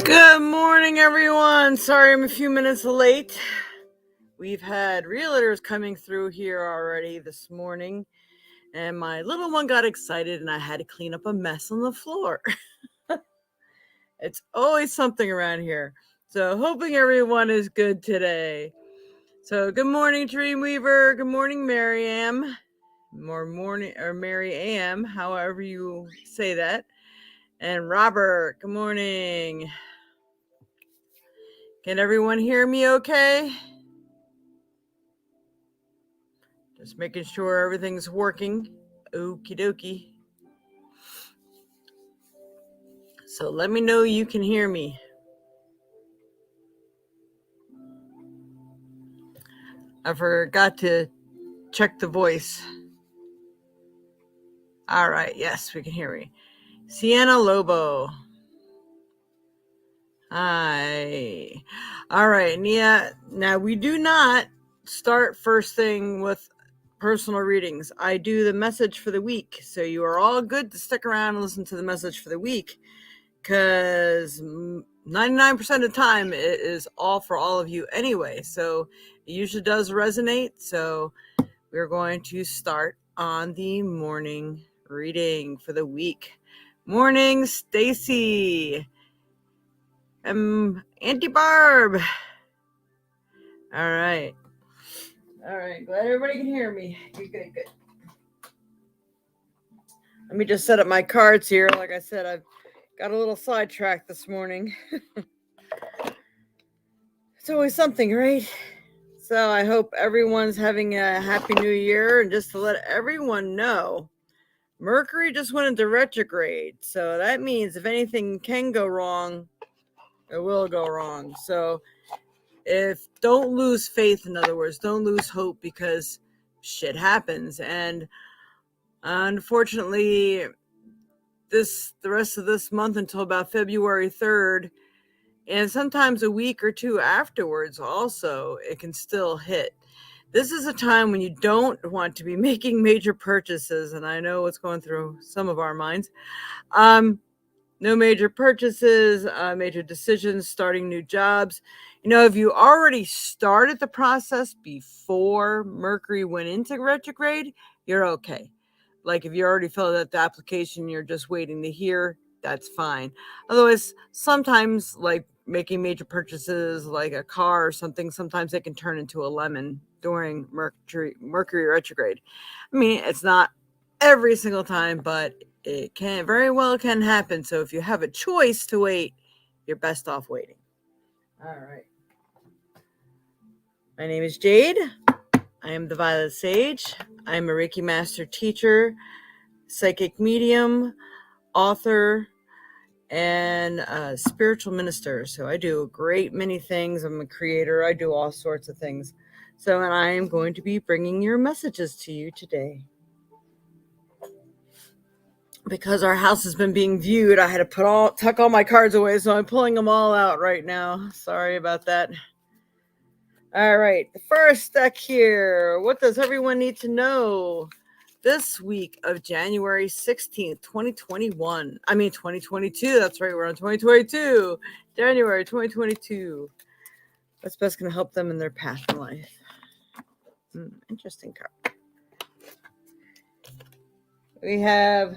Good morning, everyone. Sorry I'm a few minutes late. We've had realtors coming through here already this morning, and my little one got excited and I had to clean up a mess on the floor. It's always something around here. So hoping everyone is good today. So good morning, Dreamweaver. Good morning, Mary Ann. Mary Ann, however you say that. And Robert, good morning. Can everyone hear me okay? Just making sure everything's working. Okie dokie. So let me know you can hear me. I forgot to check the voice. All right, yes, we can hear me. Sienna Lobo. Hi. All right, Nia. Now, we do not start first thing with personal readings. I do the message for the week. So you are all good to stick around and listen to the message for the week, because 99% of the time it is all for all of you anyway. So it usually does resonate. So we're going to start on the morning reading for the week. Morning, Stacy. Auntie Barb. All right. Glad everybody can hear me. Good. Let me just set up my cards here. Like I said, I've got a little sidetracked this morning. It's always something, right? So I hope everyone's having a happy new year. And just to let everyone know, Mercury just went into retrograde. So that means if anything can go wrong, it will go wrong. So don't lose faith, in other words, don't lose hope, because shit happens. And unfortunately, the rest of this month until about February 3rd, and sometimes a week or two afterwards also, it can still hit. This is a time when you don't want to be making major purchases, and I know what's going through some of our minds. No major purchases, major decisions, starting new jobs. If you already started the process before Mercury went into retrograde, you're okay. Like if you already filled out the application, you're just waiting to hear, that's fine. Otherwise, sometimes like making major purchases like a car or something, sometimes it can turn into a lemon during Mercury retrograde. I mean, it's not every single time, but it very well can happen. So if you have a choice to wait, you're best off waiting. All right. My name is Jade. I am the Violet Sage. I'm a Reiki Master teacher, psychic medium, author, and a spiritual minister. So I do a great many things. I'm a creator. I do all sorts of things. And I am going to be bringing your messages to you today. Because our house has been being viewed, I had to tuck all my cards away, so I'm pulling them all out right now. Sorry about that. All right, the first deck here. What does everyone need to know this week of January 16th, 2021? 2022. That's right, we're on 2022. January 2022. What's best going to help them in their path in life? Interesting card. We have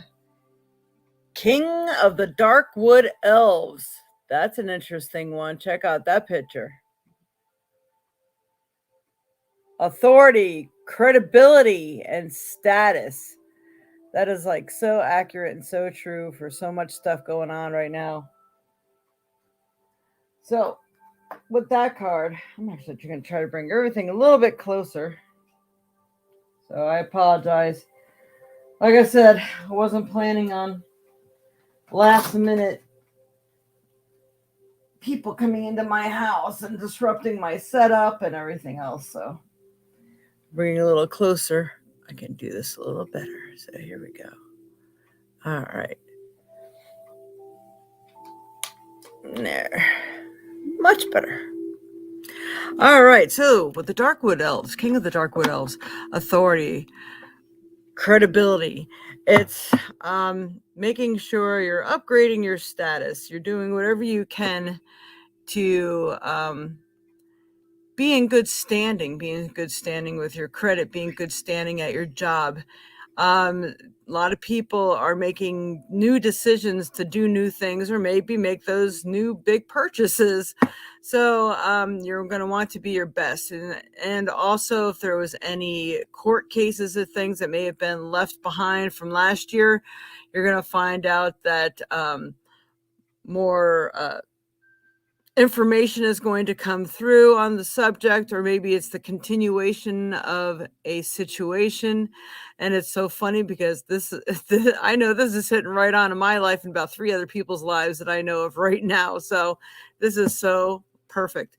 King of the Darkwood Elves. That's an interesting one. Check out that picture. Authority, credibility, and status. That is like so accurate and so true for so much stuff going on right now. So with that card, I'm actually going to try to bring everything a little bit closer. So I apologize. Like I said, I wasn't planning on last minute people coming into my house and disrupting my setup and everything else. So bring it a little closer. I can do this a little better. So here we go. All right. There. Much better. All right. So with the Darkwood Elves, King of the Darkwood Elves, authority, credibility. It's making sure you're upgrading your status. You're doing whatever you can to be in good standing with your credit, be in good standing at your job. A lot of people are making new decisions to do new things or maybe make those new big purchases. So you're going to want to be your best. And also, if there was any court cases or things that may have been left behind from last year, you're going to find out that more information is going to come through on the subject, or maybe it's the continuation of a situation. And it's so funny because I know this is hitting right on in my life and about 3 other people's lives that I know of right now. So this is so perfect.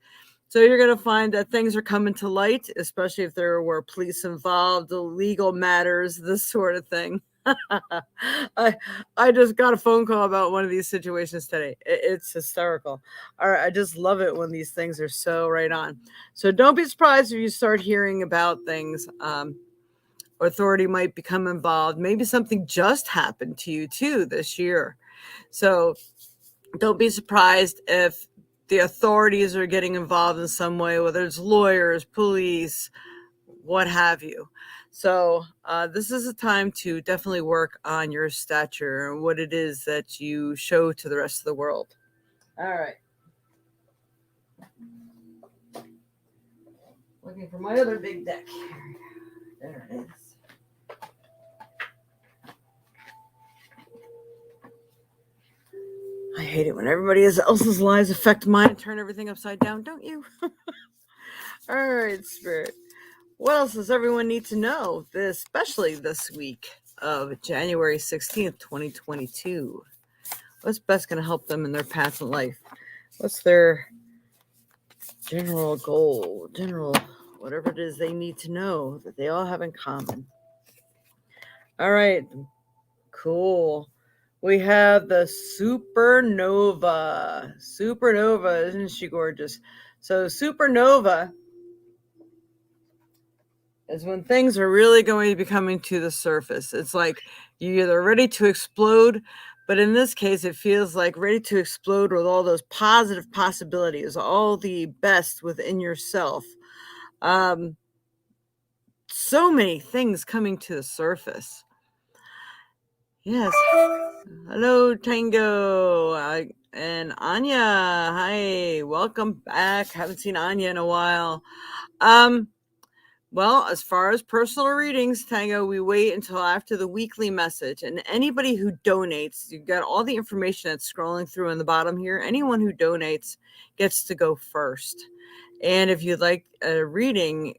So you're going to find that things are coming to light, especially if there were police involved, legal matters, this sort of thing. I just got a phone call about one of these situations today. It's hysterical. All right, I just love it when these things are so right on. So don't be surprised if you start hearing about things. Authority might become involved. Maybe something just happened to you too this year. So don't be surprised if the authorities are getting involved in some way, whether it's lawyers, police, what have you. So this is a time to definitely work on your stature and what it is that you show to the rest of the world. All right. Looking for my other big deck. There it is. I hate it when everybody else's lives affect mine and turn everything upside down, don't you? All right, Spirit. What else does everyone need to know, especially this week of January 16th, 2022? What's best going to help them in their path in life? What's their general goal, whatever it is they need to know that they all have in common? All right, cool. We have the supernova. Supernova, isn't she gorgeous? So supernova is when things are really going to be coming to the surface. It's like you're either ready to explode, but in this case, it feels like ready to explode with all those positive possibilities, all the best within yourself. So many things coming to the surface. Yes. Hello, Tango. And Anya. Hi. Welcome back. Haven't seen Anya in a while. Well, as far as personal readings, Tango, we wait until after the weekly message. And anybody who donates, you've got all the information that's scrolling through in the bottom here. Anyone who donates gets to go first. And if you'd like a reading,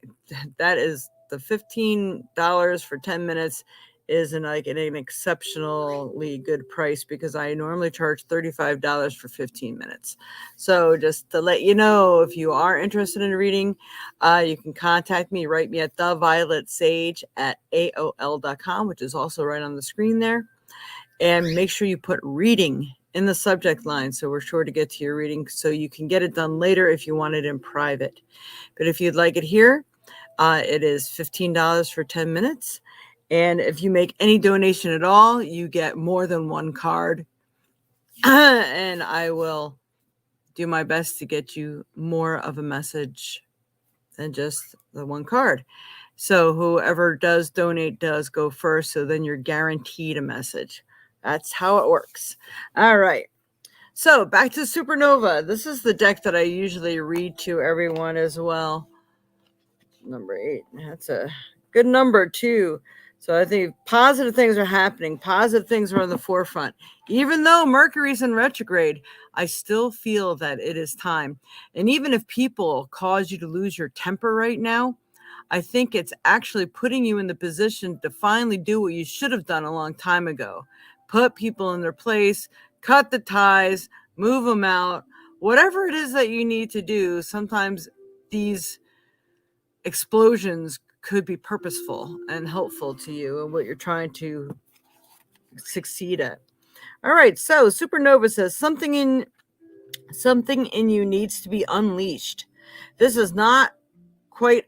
that is the $15 for 10 minutes is an exceptionally good price, because I normally charge $35 for 15 minutes. So just to let you know, if you are interested in reading, you can contact me, write me at thevioletSage@aol.com, which is also right on the screen there. And make sure you put reading in the subject line, so we're sure to get to your reading, so you can get it done later if you want it in private. But if you'd like it here, it is $15 for 10 minutes. And if you make any donation at all, you get more than one card. And I will do my best to get you more of a message than just the one card. So whoever does donate does go first. So then you're guaranteed a message. That's how it works. All right. So back to Supernova. This is the deck that I usually read to everyone as well. Number 8. That's a good number too. So I think positive things are happening. Positive things are on the forefront. Even though Mercury's in retrograde, I still feel that it is time. And even if people cause you to lose your temper right now, I think it's actually putting you in the position to finally do what you should have done a long time ago. Put people in their place, cut the ties, move them out, whatever it is that you need to do. Sometimes these explosions could be purposeful and helpful to you and what you're trying to succeed at. All right, so Supernova says something in you needs to be unleashed. This is not quite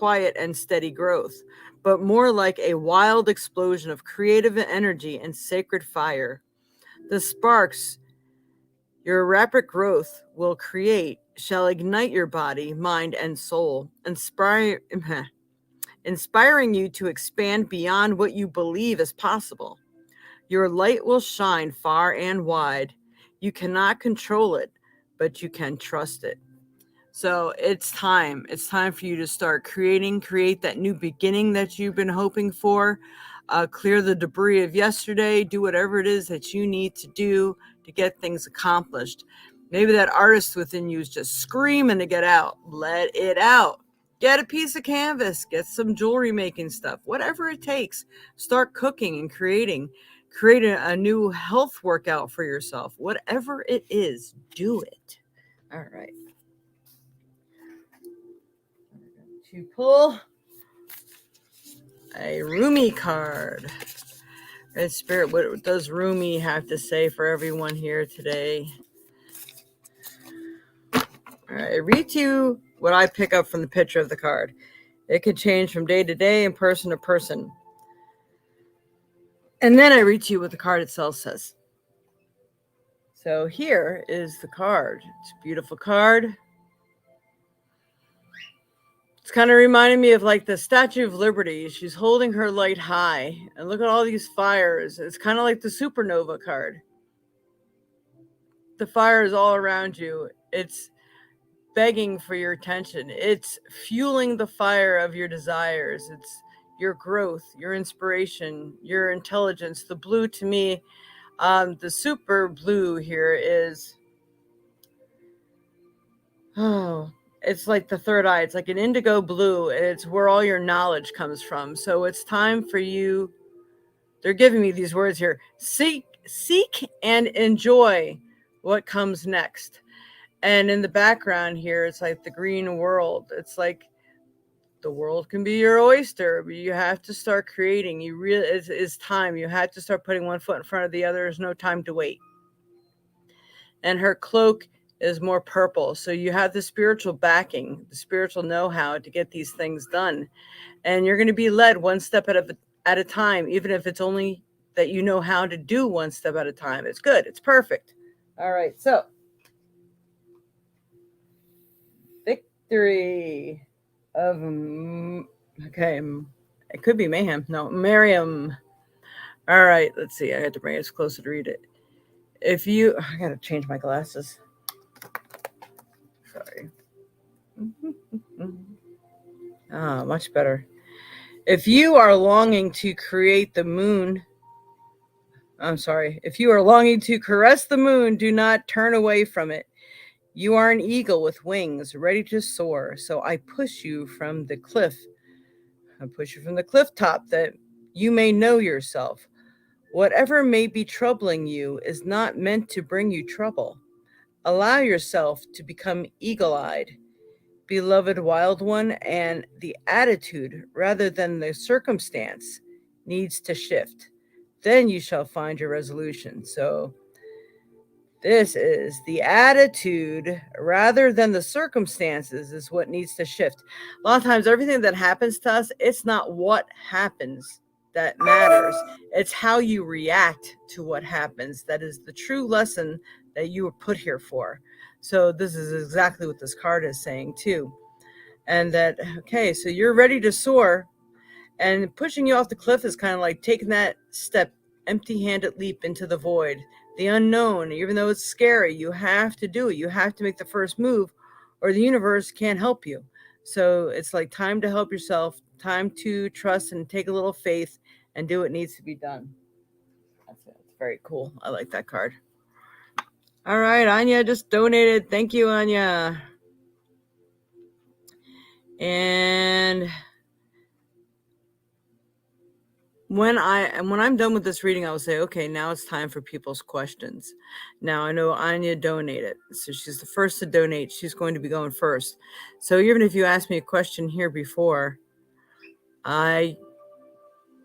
quiet and steady growth, but more like a wild explosion of creative energy and sacred fire. The sparks your rapid growth will create shall ignite your body, mind, and soul, inspiring you to expand beyond what you believe is possible. Your light will shine far and wide. You cannot control it, but you can trust it. So it's time. It's time for you to start create that new beginning that you've been hoping for. Clear the debris of yesterday. Do whatever it is that you need to do to get things accomplished. Maybe that artist within you is just screaming to get out. Let it out. Get a piece of canvas. Get some jewelry making stuff. Whatever it takes. Start cooking and creating. Create a new health workout for yourself. Whatever it is, do it. All right. To pull a Rumi card. Red Spirit, what does Rumi have to say for everyone here today? All right, I read to you what I pick up from the picture of the card. It could change from day to day and person to person. And then I read to you what the card itself says. So here is the card. It's a beautiful card. It's kind of reminding me of like the Statue of Liberty. She's holding her light high. And look at all these fires. It's kind of like the supernova card. The fire is all around you. It's begging for your attention. It's fueling the fire of your desires. It's your growth, your inspiration, your intelligence. The blue to me, the super blue here is, it's like the third eye. It's like an indigo blue. It's where all your knowledge comes from. So it's time for you. They're giving me these words here. Seek and enjoy what comes next. And in the background here, it's like the green world. It's like the world can be your oyster, but you have to start creating. It's time. You have to start putting one foot in front of the other. There's no time to wait. And her cloak is more purple. So you have the spiritual backing, the spiritual know-how to get these things done. And you're going to be led one step at a time, even if it's only that you know how to do one step at a time. It's good. It's perfect. All right. So victory of, okay, it could be mayhem. No, Miriam. All right. Let's see. I had to bring it closer to read it. I got to change my glasses. Sorry. Much better. If you are longing to create the moon, if you are longing to caress the moon, do not turn away from it. You are an eagle with wings, ready to soar. So I push you from the cliff. I push you from the cliff top that you may know yourself. Whatever may be troubling you is not meant to bring you trouble. Allow yourself to become eagle-eyed, beloved wild one, and the attitude rather than the circumstance needs to shift. Then you shall find your resolution. So this is the attitude rather than the circumstances is what needs to shift. A lot of times, everything that happens to us, it's not what happens that matters. It's how you react to what happens. That is the true lesson that you were put here for. So this is exactly what this card is saying too. And that, okay, so you're ready to soar, and pushing you off the cliff is kind of like taking that step, empty-handed leap into the void, the unknown. Even though it's scary, you have to do it. You have to make the first move, or the universe can't help you. So it's like time to help yourself, time to trust and take a little faith and do what needs to be done. That's it. It's very cool. I like that card. All right, Anya just donated. Thank you, Anya. And when I'm done with this reading, I will say, okay, now it's time for people's questions. Now I know Anya donated, so she's the first to donate. She's going to be going first. So even if you ask me a question here before,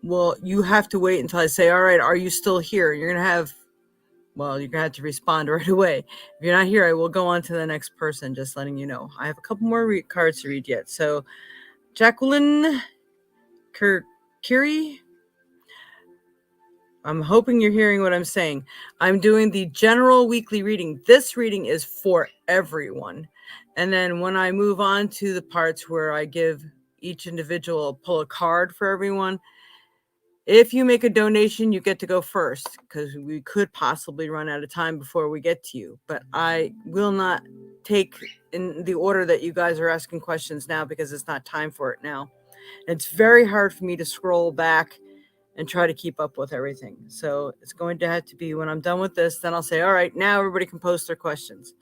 you have to wait until I say, all right, are you still here? You're going to have to respond right away. If you're not here, I will go on to the next person, just letting you know. I have a couple more cards to read yet. So Jacqueline Kiri. I'm hoping you're hearing what I'm saying. I'm doing the general weekly reading. This reading is for everyone. And then when I move on to the parts where I give each individual pull a card for everyone, if you make a donation, you get to go first because we could possibly run out of time before we get to you. But I will not take in the order that you guys are asking questions now because it's not time for it now. It's very hard for me to scroll back and try to keep up with everything. So it's going to have to be when I'm done with this, then I'll say, all right, now everybody can post their questions.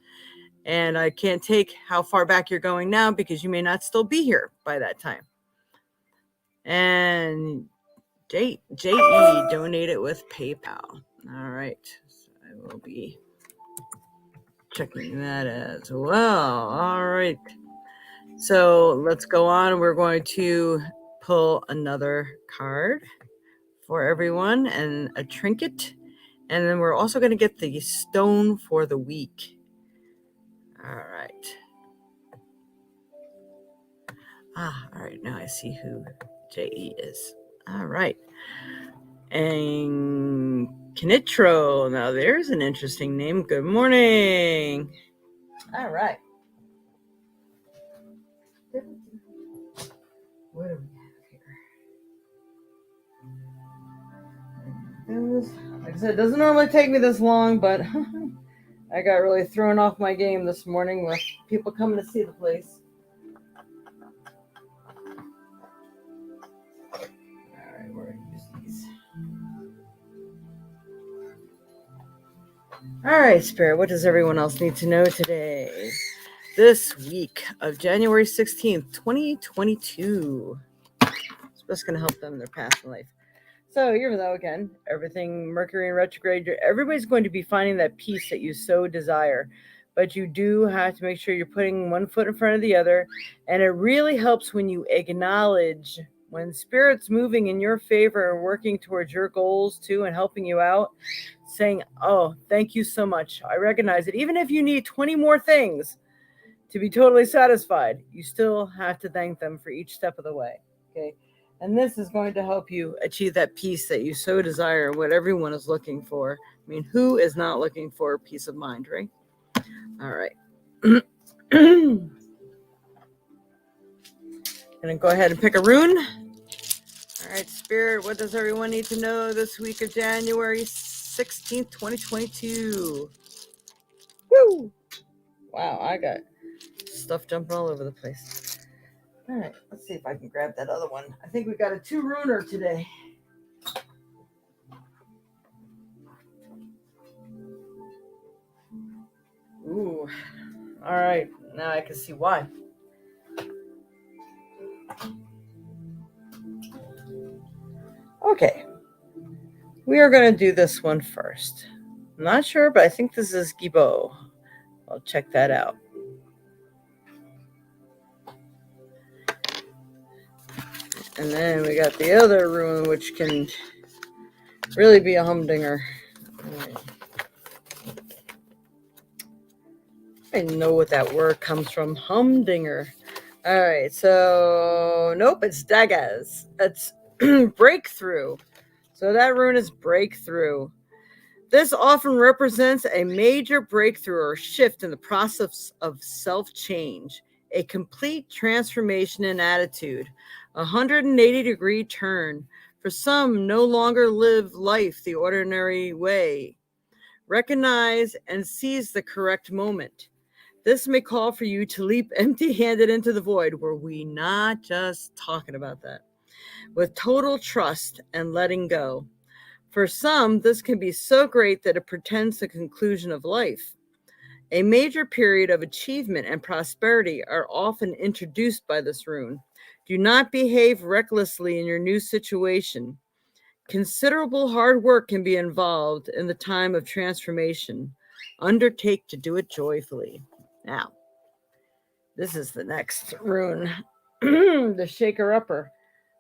And I can't take how far back you're going now because you may not still be here by that time. And JE donated with PayPal. All right. So I will be checking that as well. All right. So let's go on. We're going to pull another card for everyone and a trinket. And then we're also going to get the stone for the week. All right. All right. Now I see who JE is. All right. And Kinitro. Now there's an interesting name. Good morning. All right. What do we have here? Like I said, it doesn't normally take me this long, but I got really thrown off my game this morning with people coming to see the place. All right, we're going to use these. All right, Spirit, what does everyone else need to know today? This week of January 16th, 2022. It's just going to help them in their path in life. So even though, again, everything Mercury in retrograde, everybody's going to be finding that peace that you so desire. But you do have to make sure you're putting one foot in front of the other. And it really helps when you acknowledge when Spirit's moving in your favor and working towards your goals too and helping you out, saying, oh, thank you so much. I recognize it. Even if you need 20 more things to be totally satisfied, you still have to thank them for each step of the way. Okay. And this is going to help you achieve that peace that you so desire, what everyone is looking for. I mean, who is not looking for peace of mind, right? All right. Gonna go ahead and pick a rune. All right, Spirit, what does everyone need to know this week of January 16th, 2022? Woo! Wow, I got stuff jumping all over the place. All right, let's see if I can grab that other one. I think we got a 2-runer today. Ooh, all right, now I can see why. Okay, we are going to do this one first. I'm not sure, but I think this is Gibo. I'll check that out. And then we got the other rune, which can really be a humdinger. Right. I know what that word comes from, humdinger. All right, so nope, it's Daggaz. That's breakthrough. So that rune is breakthrough. This often represents a major breakthrough or shift in the process of self-change, a complete transformation in attitude, a 180-degree turn. For some, no longer live life the ordinary way. Recognize and seize the correct moment. This may call for you to leap empty-handed into the void. Were we not just talking about that? With total trust and letting go. For some, this can be so great that it portends the conclusion of life. A major period of achievement and prosperity are often introduced by this rune. Do not behave recklessly in your new situation. Considerable hard work can be involved in the time of transformation. Undertake to do it joyfully. Now, this is the next rune, the Shaker-Upper.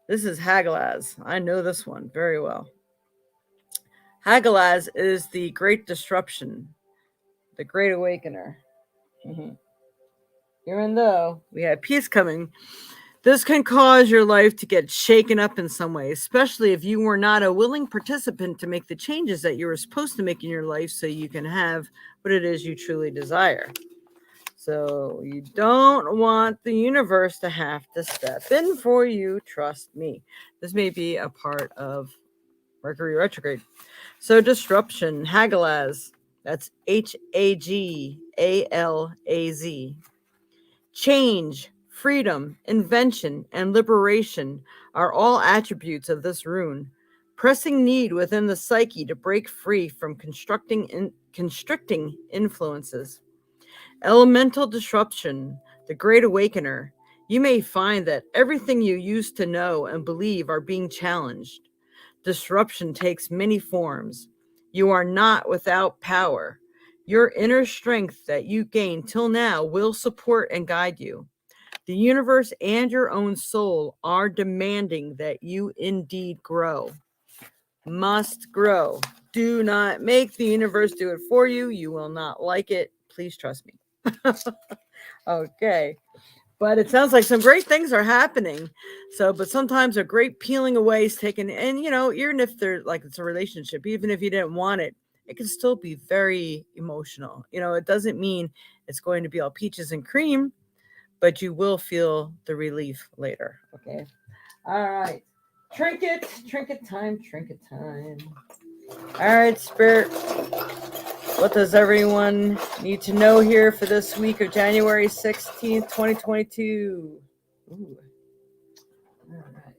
This is Hagalaz. I know this one very well. Hagalaz is the Great Disruption, the Great Awakener. Even though we have peace coming, This can cause your life to get shaken up in some way, especially if you were not a willing participant to make the changes that you were supposed to make in your life so you can have what it is you truly desire. So you don't want the universe to have to step in for you. Trust me. This may be a part of Mercury retrograde. So disruption, Hagalaz. That's Hagalaz. Change, freedom, invention, and liberation are all attributes of this rune. Pressing need within the psyche to break free from constricting influences. Elemental disruption, the great awakener. You may find that everything you used to know and believe are being challenged. Disruption takes many forms. You are not without power. Your inner strength that you gained till now will support and guide you. The universe and your own soul are demanding that you indeed grow. Must grow. Do not make the universe do it for you. You will not like it. Please trust me. Okay. But it sounds like some great things are happening. So, but sometimes a great peeling away is taken. And, even if they're like it's a relationship, even if you didn't want it, it can still be very emotional. It doesn't mean it's going to be all peaches and cream, but you will feel the relief later. Okay. All right. Trinket time. All right, Spirit. What does everyone need to know here for this week of January 16th, 2022? Ooh. All right.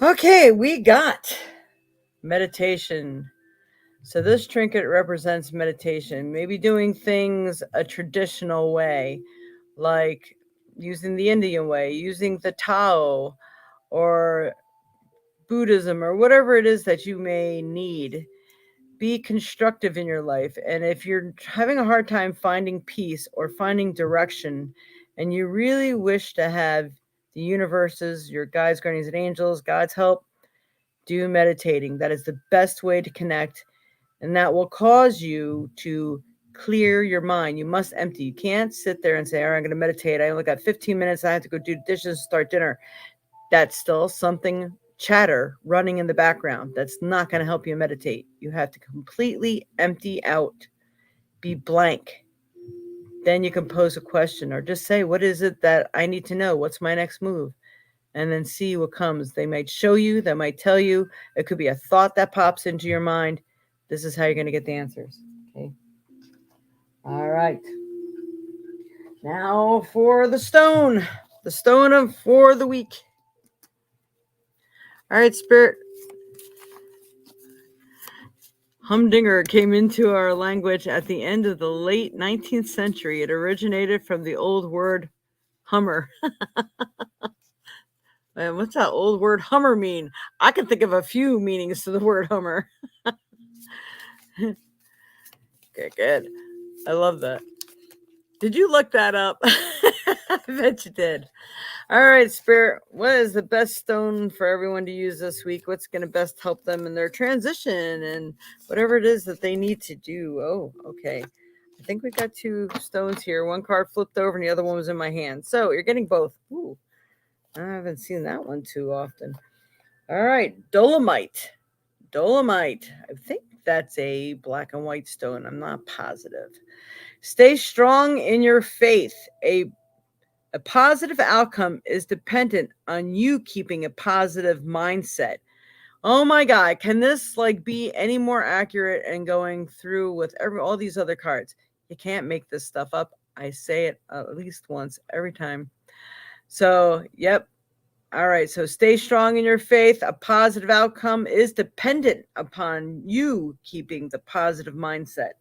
Okay, we got meditation. So this trinket represents meditation, maybe doing things a traditional way, like using the Indian way, using the Tao or Buddhism or whatever it is that you may need. Be constructive in your life. And if you're having a hard time finding peace or finding direction, and you really wish to have the universe's, your guides, guardians, and angels, God's help, do meditating. That is the best way to connect. And that will cause you to clear your mind. You must empty. You can't sit there and say, all right, I'm going to meditate. I only got 15 minutes. I have to go do dishes, start dinner. That's still something chatter running in the background. That's not going to help you meditate. You have to completely empty out, be blank. Then you can pose a question or just say, what is it that I need to know? What's my next move? And then see what comes. They might show you, they might tell you. It could be a thought that pops into your mind. This is how you're going to get the answers. Okay. All right. Now for the stone for the week. All right, Spirit. Humdinger came into our language at the end of the late 19th century. It originated from the old word hummer. And what's that old word hummer mean? I can think of a few meanings to the word hummer. Okay, good. I love that. Did you look that up? I bet you did. All right, Spirit, what is the best stone for everyone to use this week? What's going to best help them in their transition and whatever it is that they need to do? Oh, okay. I think we got two stones here. One card flipped over and the other one was in my hand. So you're getting both. Ooh, I haven't seen that one too often. All right, dolomite. Dolomite. I think that's a black and white stone. I'm not positive. Stay strong in your faith. A positive outcome is dependent on you keeping a positive mindset. Oh my God, can this be any more accurate and going through with all these other cards? You can't make this stuff up. I say it at least once every time. So, yep. All right. So stay strong in your faith. A positive outcome is dependent upon you keeping the positive mindset.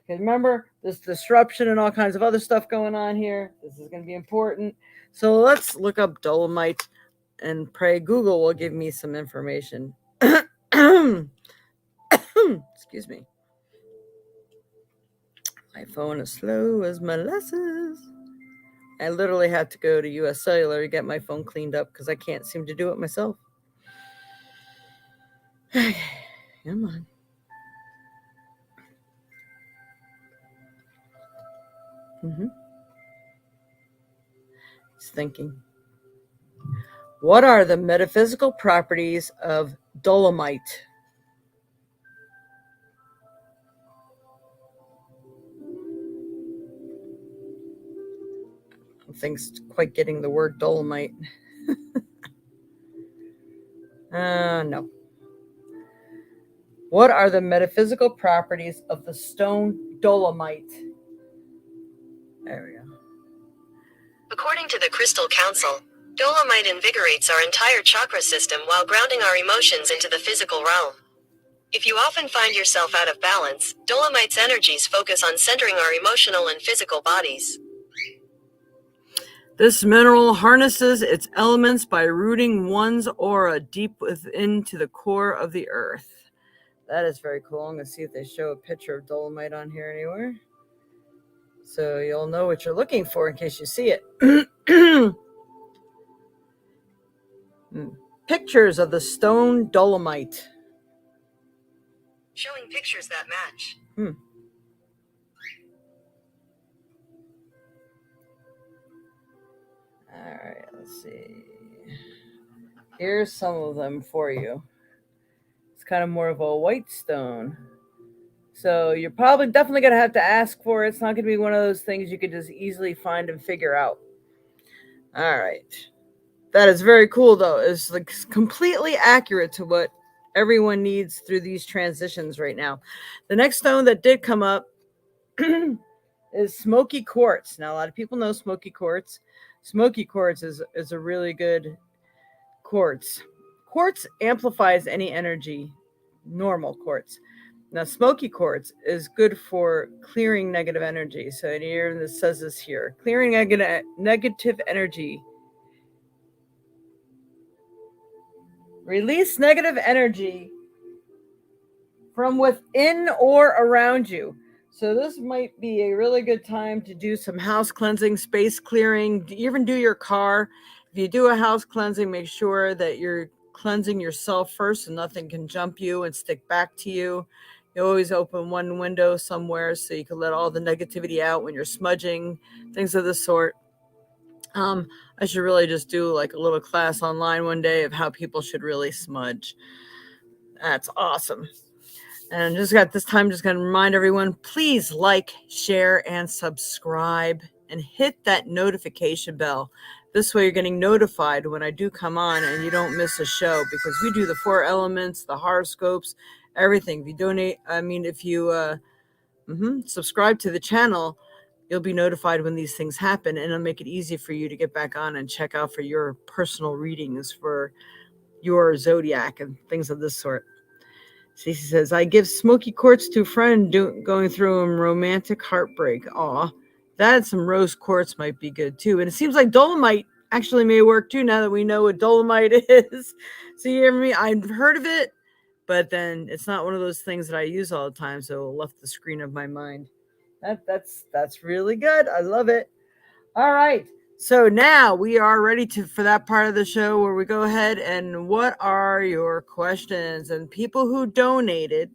Because remember, there's disruption and all kinds of other stuff going on here. This is going to be important. So let's look up dolomite and pray Google will give me some information. Excuse me. My phone is slow as molasses. I literally had to go to US Cellular to get my phone cleaned up because I can't seem to do it myself. Come on. It's thinking. What are the metaphysical properties of dolomite? I don't think it's quite getting the word dolomite. No. What are the metaphysical properties of the stone dolomite? There we go. According to the Crystal Council, dolomite invigorates our entire chakra system while grounding our emotions into the physical realm. If you often find yourself out of balance, dolomite's energies focus on centering our emotional and physical bodies. This mineral harnesses its elements by rooting one's aura deep within to the core of the earth. That is very cool. I'm going to see if they show a picture of dolomite on here anywhere, so you'll know what you're looking for in case you see it. Pictures of the stone dolomite. Showing pictures that match. All right, let's see. Here's some of them for you. It's kind of more of a white stone. So you're probably definitely going to have to ask for it. It's not going to be one of those things you could just easily find and figure out. All right. That is very cool, though. It's like completely accurate to what everyone needs through these transitions right now. The next stone that did come up is smoky quartz. Now, a lot of people know smoky quartz. Smoky quartz is a really good quartz. Quartz amplifies any energy, normal quartz. Now, smoky quartz is good for clearing negative energy. So here, this says this here, clearing negative energy. Release negative energy from within or around you. So this might be a really good time to do some house cleansing, space clearing, even do your car. If you do a house cleansing, make sure that you're cleansing yourself first and nothing can jump you and stick back to you. You always open one window somewhere so you can let all the negativity out when you're smudging, things of this sort. I should really just do like a little class online one day of how people should really smudge. That's awesome. And just got this time, just going to remind everyone, please like, share, and subscribe, and hit that notification bell. This way you're getting notified when I do come on and you don't miss a show, because we do the 4 elements, the horoscopes, everything. If you donate, if you subscribe to the channel, you'll be notified when these things happen, and it'll make it easy for you to get back on and check out for your personal readings for your zodiac and things of this sort. Cece says, I give smoky quartz to a friend going through a romantic heartbreak. Aw, that, some rose quartz might be good too. And it seems like dolomite actually may work too, now that we know what dolomite is. So you hear me? I've heard of it, but then it's not one of those things that I use all the time, so it left the screen of my mind. That's really good. I love it. All right. So now we are ready for that part of the show where we go ahead and what are your questions? And people who donated,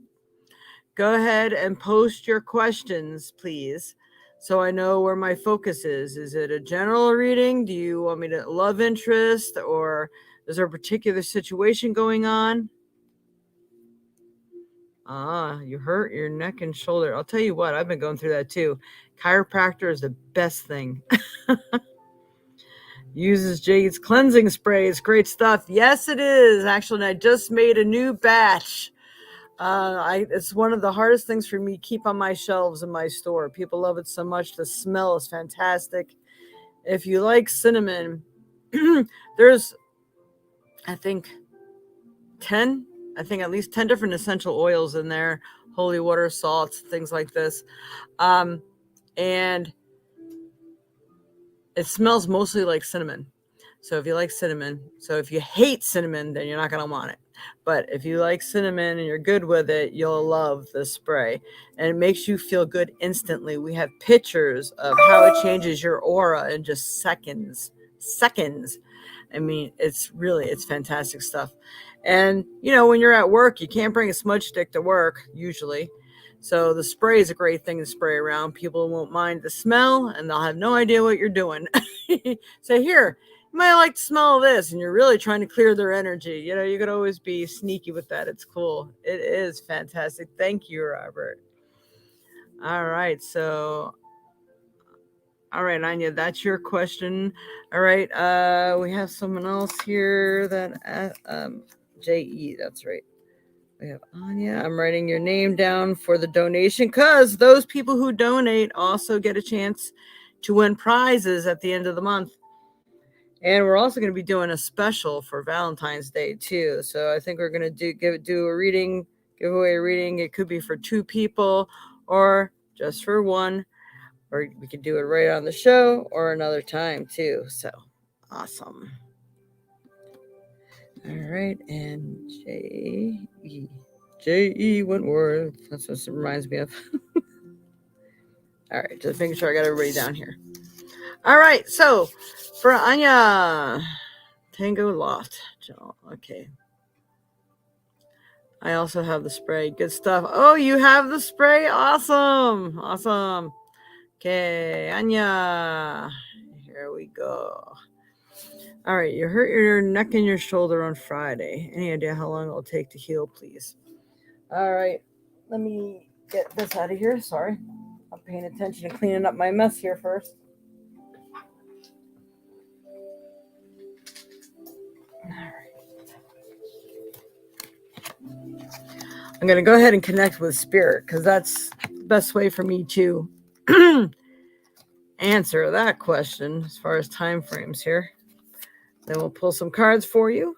go ahead and post your questions, please, so I know where my focus is. Is it a general reading? Do you want me to love interest, or is there a particular situation going on? You hurt your neck and shoulder. I'll tell you what, I've been going through that too. Chiropractor is the best thing. Uses Jade's cleansing spray. It's great stuff. Yes, it is. Actually, I just made a new batch. It's one of the hardest things for me to keep on my shelves in my store. People love it so much. The smell is fantastic. If you like cinnamon, there's, I think at least 10 different essential oils in there, holy water, salts, things like this. And it smells mostly like cinnamon. So if you like cinnamon, so if you hate cinnamon, then you're not going to want it. But if you like cinnamon and you're good with it, you'll love the spray. And it makes you feel good instantly. We have pictures of how it changes your aura in just seconds. seconds. I mean, it's fantastic stuff. And, when you're at work, you can't bring a smudge stick to work, usually. So the spray is a great thing to spray around. People won't mind the smell, and they'll have no idea what you're doing. Say, here, you might like the smell of this, and you're really trying to clear their energy. You could always be sneaky with that. It's cool. It is fantastic. Thank you, Robert. All right, so all right, Anya, that's your question. All right, we have someone else here that Jade, that's right. We have Anya. I'm writing your name down for the donation because those people who donate also get a chance to win prizes at the end of the month. And we're also going to be doing a special for Valentine's Day too. So I think we're going to do a reading, give away a reading. It could be for 2 people or just for 1. Or we could do it right on the show or another time too. So awesome. All right, and J.E. Wentworth. That's what it reminds me of. All right, just making sure I got everybody down here. All right, so for Anya, Tango Loft. Okay. I also have the spray. Good stuff. Oh, you have the spray? Awesome. Awesome. Okay, Anya. Here we go. All right, you hurt your neck and your shoulder on Friday. Any idea how long it will take to heal, please? All right, let me get this out of here. Sorry. I'm paying attention to cleaning up my mess here first. All right. I'm going to go ahead and connect with Spirit because that's the best way for me to answer that question as far as time frames here. Then we'll pull some cards for you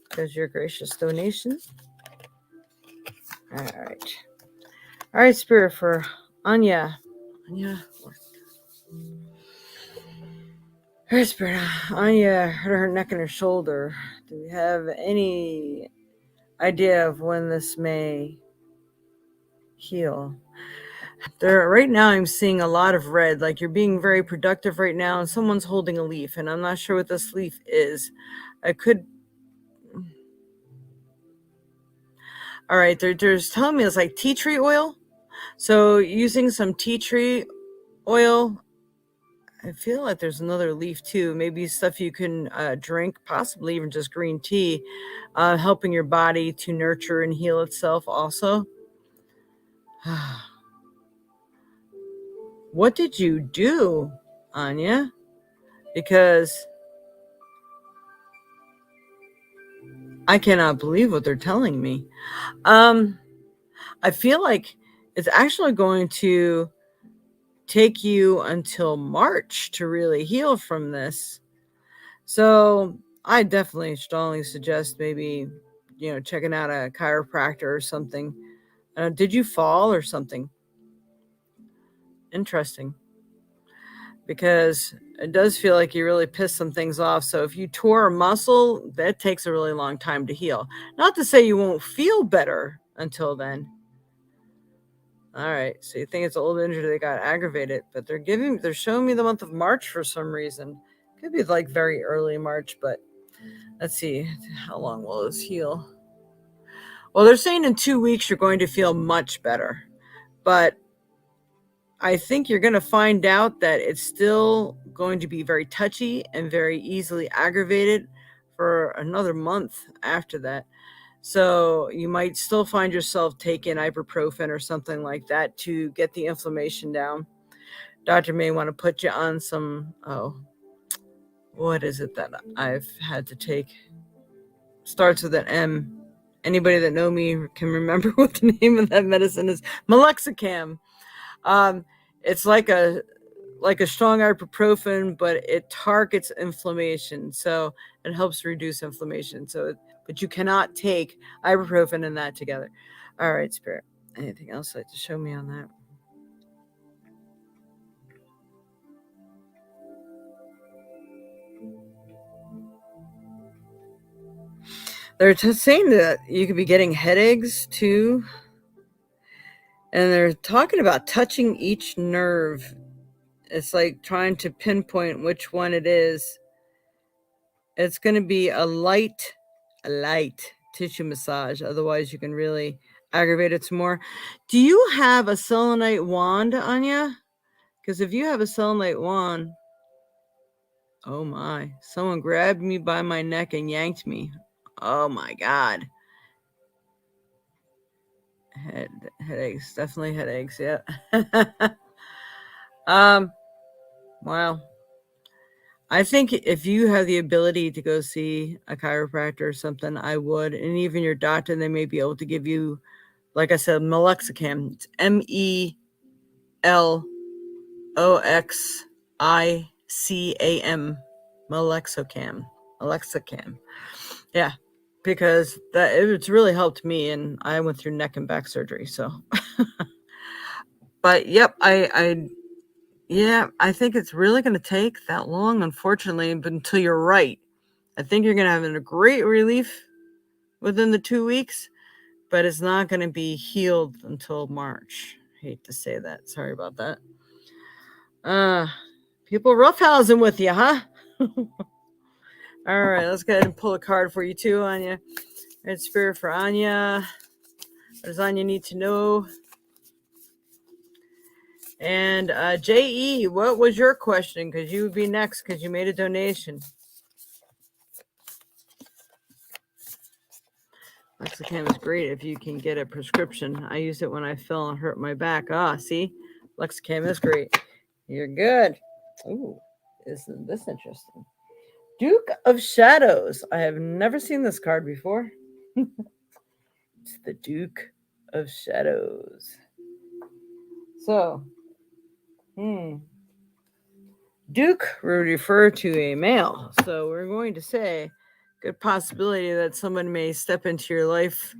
because your gracious donation. All right. All right, Spirit, for Anya. Anya. Her Spirit. Anya hurt her neck and her shoulder. Do we have any idea of when this may heal? Right now I'm seeing a lot of red, like you're being very productive right now and someone's holding a leaf, and I'm not sure what this leaf is. All right, there's telling me it's like tea tree oil. So using some tea tree oil. I feel like there's another leaf too, maybe stuff you can drink, possibly even just green tea, helping your body to nurture and heal itself also. What did you do, Anya? Because I cannot believe what they're telling me. I feel like it's actually going to take you until March to really heal from this. So I definitely strongly suggest maybe, checking out a chiropractor or something. Did you fall or something? Interesting. Because it does feel like you really pissed some things off. So if you tore a muscle, that takes a really long time to heal. Not to say you won't feel better until then. All right. So you think it's an old injury that got aggravated, but they're showing me the month of March for some reason. Could be like very early March, but let's see. How long will this heal? Well, they're saying in 2 weeks you're going to feel much better, but I think you're going to find out that it's still going to be very touchy and very easily aggravated for another month after that. So you might still find yourself taking ibuprofen or something like that to get the inflammation down. Doctor may want to put you on some, what is it that I've had to take? Starts with an M. Anybody that know me can remember what the name of that medicine is. Meloxicam. It's like a strong ibuprofen, but it targets inflammation, so it helps reduce inflammation. But you cannot take ibuprofen and that together. All right, Spirit. Anything else like to show me on that? They're saying that you could be getting headaches too. And they're talking about touching each nerve. It's like trying to pinpoint which one it is. it's going to be a light tissue massage. Otherwise, you can really aggravate it some more. Do you have a selenite wand, Anya? Because if you have a selenite wand, oh my, someone grabbed me by my neck and yanked me. Oh my God. Headaches, definitely headaches. Yeah. um. Wow. I think if you have the ability to go see a chiropractor or something, I would, and even your doctor, they may be able to give you, like I said, Meloxicam. It's Meloxicam. Meloxicam. Yeah, because it's really helped me, and I went through neck and back surgery. So, but yep, yeah, I think it's really going to take that long, unfortunately, but until you're right. I think you're going to have a great relief within the 2 weeks, but it's not going to be healed until March. Hate to say that. Sorry about that. People roughhousing with you, huh? All right, let's go ahead and pull a card for you too, Anya. Red Spirit for Anya. What does Anya need to know? And J.E., what was your question? Because you would be next because you made a donation. Lexicam is great if you can get a prescription. I used it when I fell and hurt my back. See? Lexicam is great. You're good. Ooh, isn't this interesting? Duke of Shadows. I have never seen this card before. It's the Duke of Shadows. So, Duke would refer to a male. So we're going to say good possibility that someone may step into your life,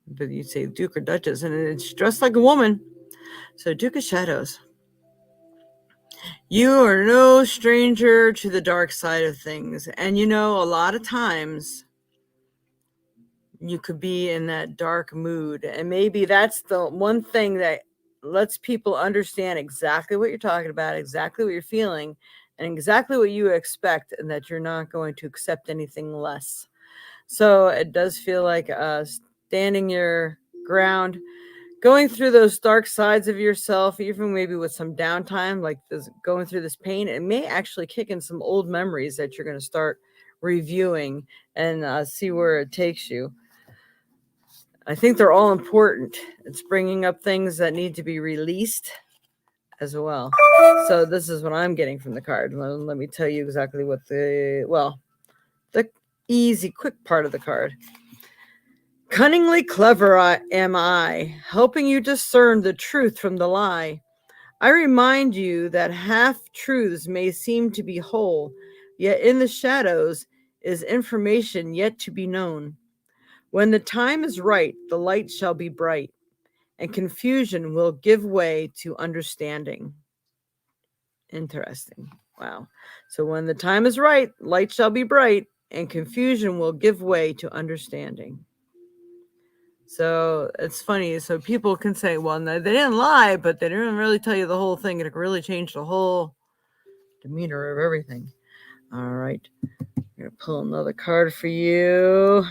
but you'd say Duke or Duchess, and it's dressed like a woman. So Duke of Shadows. You are no stranger to the dark side of things. And you know, a lot of times you could be in that dark mood. And maybe that's the one thing that lets people understand exactly what you're talking about, exactly what you're feeling, and exactly what you expect, and that you're not going to accept anything less. So it does feel like standing your ground, going through those dark sides of yourself, even maybe with some downtime, like this, going through this pain, it may actually kick in some old memories that you're going to start reviewing and see where it takes you. I think they're all important. It's bringing up things that need to be released as well. So this is what I'm getting from the card. Let me tell you exactly what the easy, quick part of the card. Cunningly clever am I, helping you discern the truth from the lie. I remind you that half-truths may seem to be whole, yet in the shadows is information yet to be known. When the time is right, the light shall be bright, and confusion will give way to understanding. Interesting. Wow. So when the time is right, light shall be bright, and confusion will give way to understanding. So it's funny. So people can say, well, no, they didn't lie, but they didn't really tell you the whole thing. It really changed the whole demeanor of everything. All right. I'm going to pull another card for you.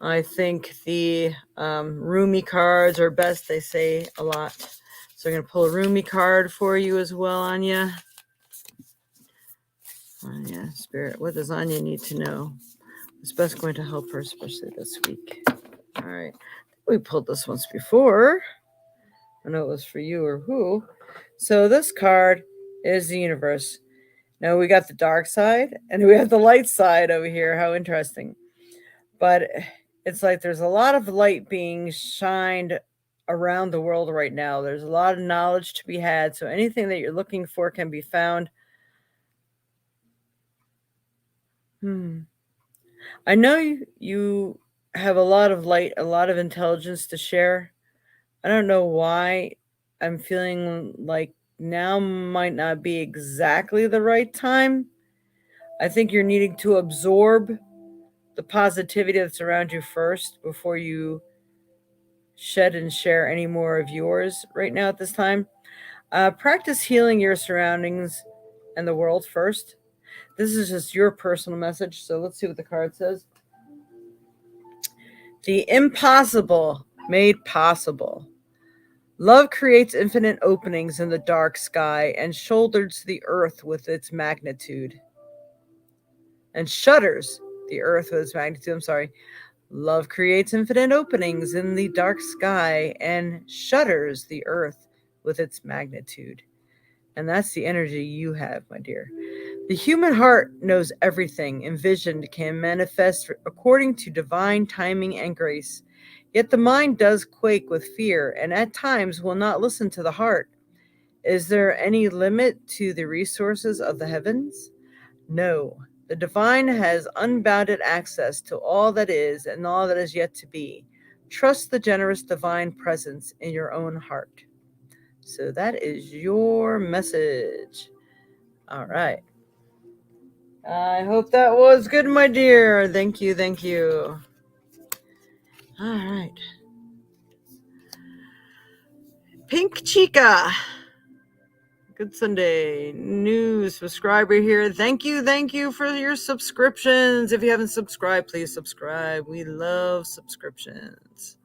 I think the Rumi cards are best. They say a lot. So I'm going to pull a Rumi card for you as well, Anya. Anya, Spirit, what does Anya need to know? What's best going to help her, especially this week? All right. We pulled this once before. I know it was for you or who. So this card is the universe. Now we got the dark side and we have the light side over here. How interesting. But it's like there's a lot of light being shined around the world right now. There's a lot of knowledge to be had. So anything that you're looking for can be found. I know you have a lot of light, a lot of intelligence to share. I don't know why I'm feeling like now might not be exactly the right time. I think you're needing to absorb the positivity that's around you first before you shed and share any more of yours right now at this time. Practice healing your surroundings and the world first. This is just your personal message. So let's see what the card says. The impossible made possible. Love creates infinite openings in the dark sky and shoulders the earth with its magnitude. And shudders the earth with its magnitude. I'm sorry. Love creates infinite openings in the dark sky and shudders the earth with its magnitude. And that's the energy you have, my dear. The human heart knows everything envisioned can manifest according to divine timing and grace. Yet the mind does quake with fear and at times will not listen to the heart. Is there any limit to the resources of the heavens? No. The divine has unbounded access to all that is and all that is yet to be. Trust the generous divine presence in your own heart. So that is your message. All right. I hope that was good, my dear. Thank you, thank you. All right. Pink Chica. Good Sunday. New subscriber here. Thank you for your subscriptions. If you haven't subscribed, please subscribe. We love subscriptions.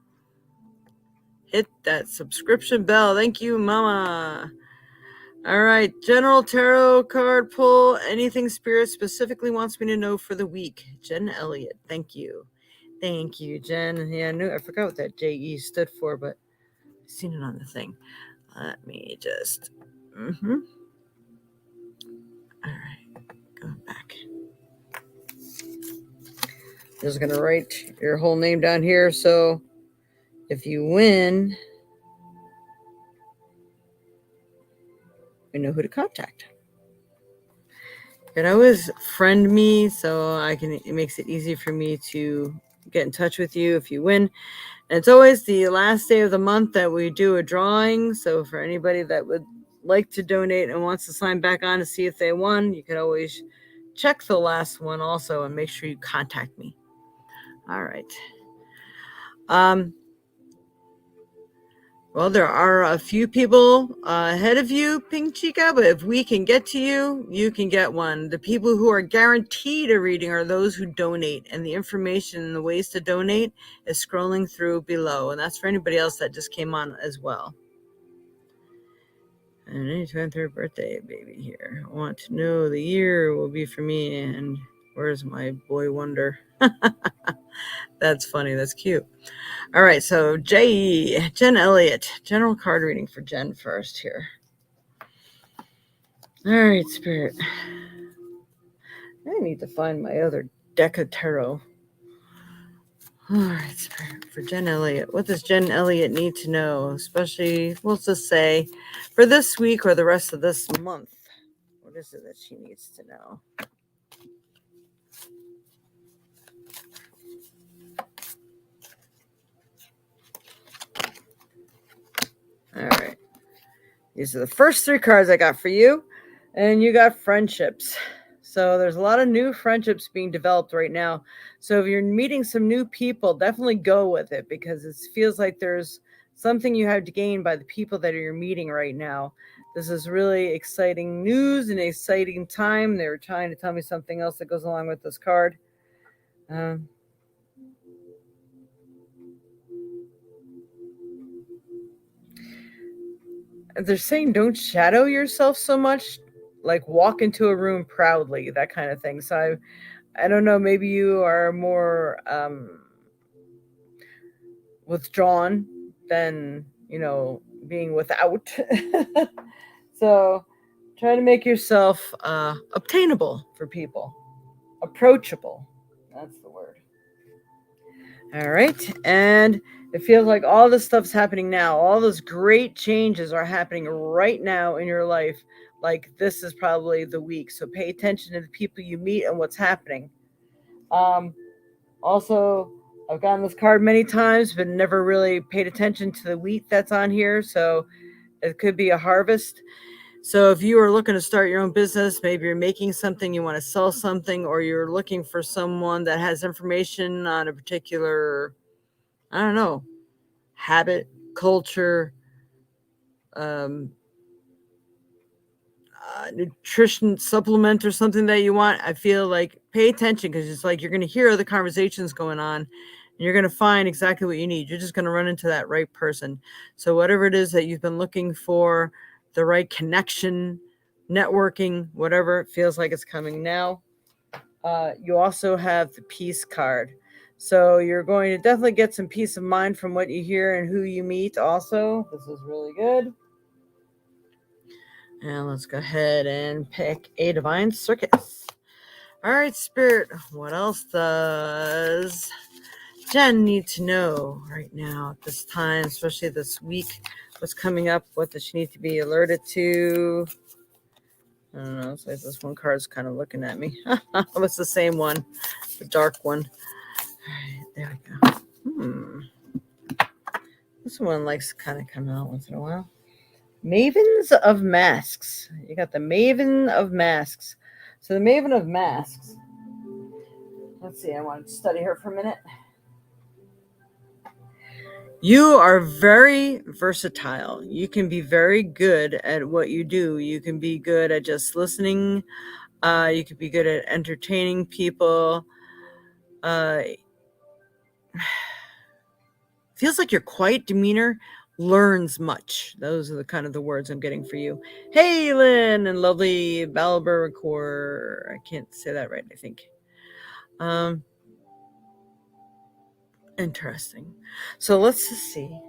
Hit that subscription bell. Thank you, Mama. All right, general tarot card pull. Anything Spirit specifically wants me to know for the week. Jen Elliott, thank you. Thank you, Jen. Yeah, I forgot what that JE stood for, but I've seen it on the thing. Let me just. All right, going back. Just gonna write your whole name down here, so if you win, we know who to contact. You can always friend me, so it makes it easy for me to get in touch with you if you win. And it's always the last day of the month that we do a drawing. So for anybody that would like to donate and wants to sign back on to see if they won, you could always check the last one also and make sure you contact me. All right. Well, there are a few people ahead of you, Pink Chica, but if we can get to you, you can get one. The people who are guaranteed a reading are those who donate, and the information and the ways to donate is scrolling through below, and that's for anybody else that just came on as well. And any 23rd birthday, baby, here. I want to know the year will be for me, and where's my boy wonder? That's funny. That's cute. All right, so Jen Elliott, general card reading for Jen first here. All right, Spirit. I need to find my other deck of tarot. All right, Spirit, for Jen Elliott. What does Jen Elliott need to know, especially, let's just say, for this week or the rest of this month? What is it that she needs to know? All right. These are the first three cards I got for you. And you got friendships. So there's a lot of new friendships being developed right now. So if you're meeting some new people, definitely go with it because it feels like there's something you have to gain by the people that you're meeting right now. This is really exciting news and exciting time. They were trying to tell me something else that goes along with this card. They're saying don't shadow yourself so much, like walk into a room proudly, that kind of thing. So I don't know, maybe you are more withdrawn than, being without. So try to make yourself obtainable for people, approachable. That's the word. All right. And it feels like all this stuff's happening now. All those great changes are happening right now in your life. Like this is probably the week. So pay attention to the people you meet and what's happening. Also, I've gotten this card many times, but never really paid attention to the wheat that's on here. So it could be a harvest. So if you are looking to start your own business, maybe you're making something, you want to sell something, or you're looking for someone that has information on a particular, I don't know, habit, culture, nutrition supplement or something that you want, I feel like pay attention, because it's like you're going to hear other conversations going on and you're going to find exactly what you need. You're just going to run into that right person. So whatever it is that you've been looking for, the right connection, networking, whatever, it feels like it's coming now. You also have the peace card. So you're going to definitely get some peace of mind from what you hear and who you meet also. This is really good. And let's go ahead and pick a divine circus. All right, Spirit, what else does Jen need to know right now at this time, especially this week? What's coming up? What does she need to be alerted to? I don't know. It's like this one card's kind of looking at me. It's the same one, the dark one. All right, there we go. This one likes to kind of come out once in a while. Mavens of Masks. You got the Maven of Masks. So the Maven of Masks. Let's see. I want to study her for a minute. You are very versatile. You can be very good at what you do. You can be good at just listening. You can be good at entertaining people. Feels like your quiet demeanor learns much. Those are the kind of the words I'm getting for you. Hey, Lynn and lovely Balbericor. I can't say that right, I think. Interesting. So let's just see.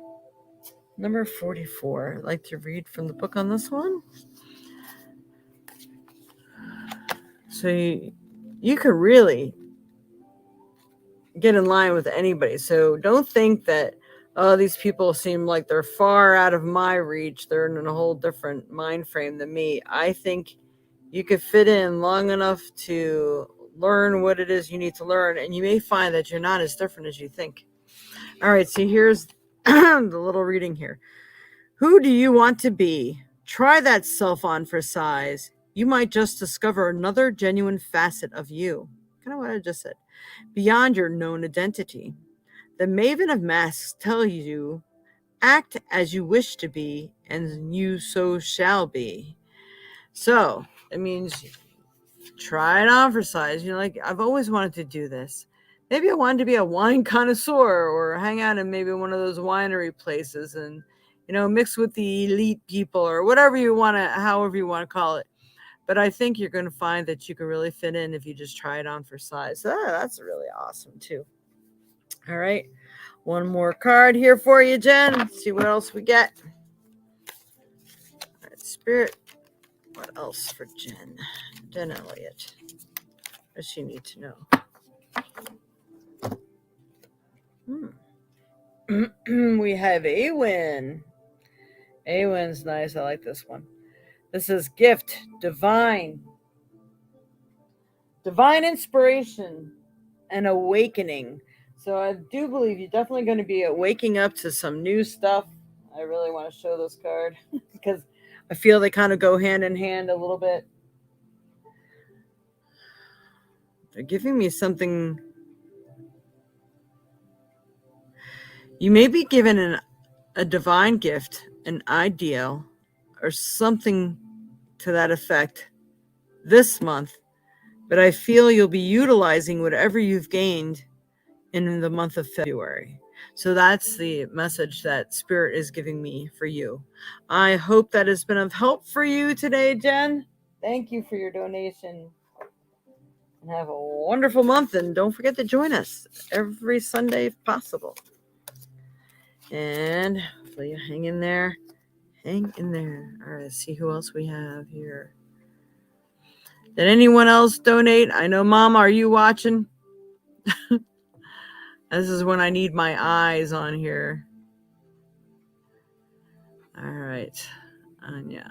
Number 44. I'd like to read from the book on this one. So you could really get in line with anybody. So don't think that, oh, these people seem like they're far out of my reach. They're in a whole different mind frame than me. I think you could fit in long enough to learn what it is you need to learn, and you may find that you're not as different as you think. All right, so here's the little reading here. Who do you want to be? Try that self on for size. You might just discover another genuine facet of you. Kind of what I just said. Beyond your known identity. The Maven of Masks tells you, act as you wish to be, and you so shall be. So, it means try it on for size. Like, I've always wanted to do this. Maybe I wanted to be a wine connoisseur or hang out in maybe one of those winery places and, mix with the elite people or whatever you want to, however you want to call it. But I think you're going to find that you can really fit in if you just try it on for size. So that's really awesome, too. All right. One more card here for you, Jen. Let's see what else we get. All right, Spirit. What else for Jen? Jen Elliott. What does she need to know? We have Awin. Awin's nice. I like this one. This is gift, divine inspiration and awakening. So I do believe you're definitely going to be waking up to some new stuff. I really want to show this card because I feel they kind of go hand in hand a little bit. They're giving me something. You may be given a divine gift, an ideal, or something to that effect this month, but I feel you'll be utilizing whatever you've gained in the month of February. So that's the message that Spirit is giving me for you. I hope that has been of help for you today, Jen. Thank you for your donation. And have a wonderful month. And don't forget to join us every Sunday if possible. And hopefully you hang in there. Hang in there. All right, let's see who else we have here. Did anyone else donate? I know, Mom, are you watching? This is when I need my eyes on here. All right. Anya.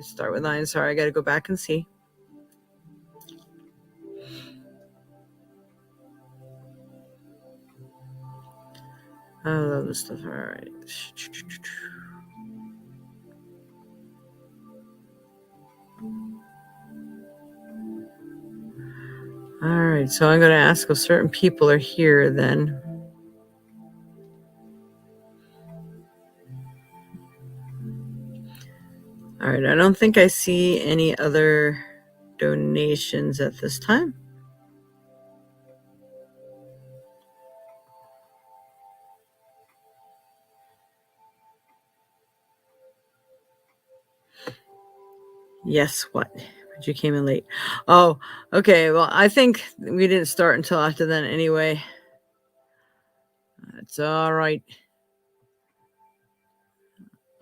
Start with 9. Sorry, I got to go back and see. I love this stuff. All right. All right. So I'm going to ask if certain people are here then. All All right, I don't think I see any other donations at this time. Yes, what? But you came in late. Oh, okay. Well, I think we didn't start until after then anyway. That's all right.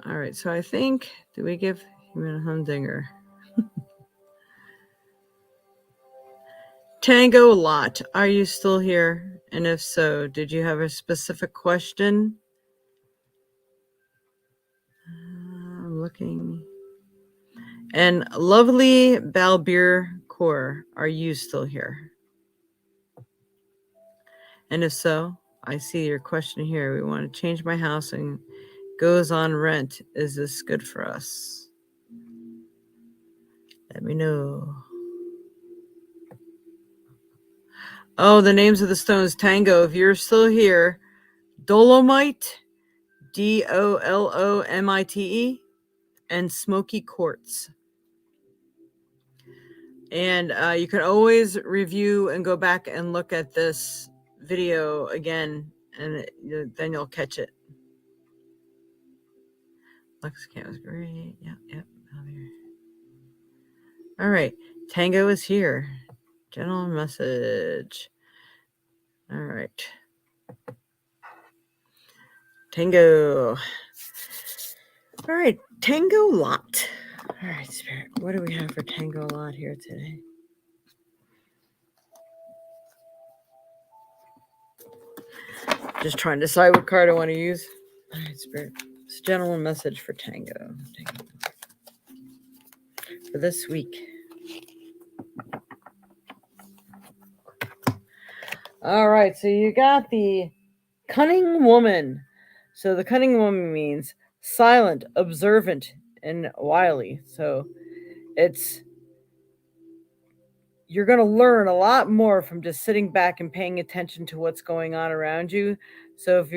All right, so I think, did we give Human a Humdinger? Tango Lot, are you still here? And if so, did you have a specific question? I'm looking. And Lovely Balbeer Core, are you still here? And if so, I see your question here. We want to change my house and goes on rent. Is this good for us? Let me know. Oh, the names of the stones. Tango, if you're still here, Dolomite, Dolomite, and Smoky Quartz. And you can always review and go back and look at this video again, and then you'll catch it. Lux Cat was great. Yep. All right. Tango is here. General message. All right. Tango. All right. Tango Lot. All right, Spirit. What do we have for Tango Lot here today? Just trying to decide what card I want to use. All right, Spirit. It's a general message for Tango. For this week. All right, so you got the Cunning Woman. So the Cunning Woman means silent, observant, and wily. So you're going to learn a lot more from just sitting back and paying attention to what's going on around you. So if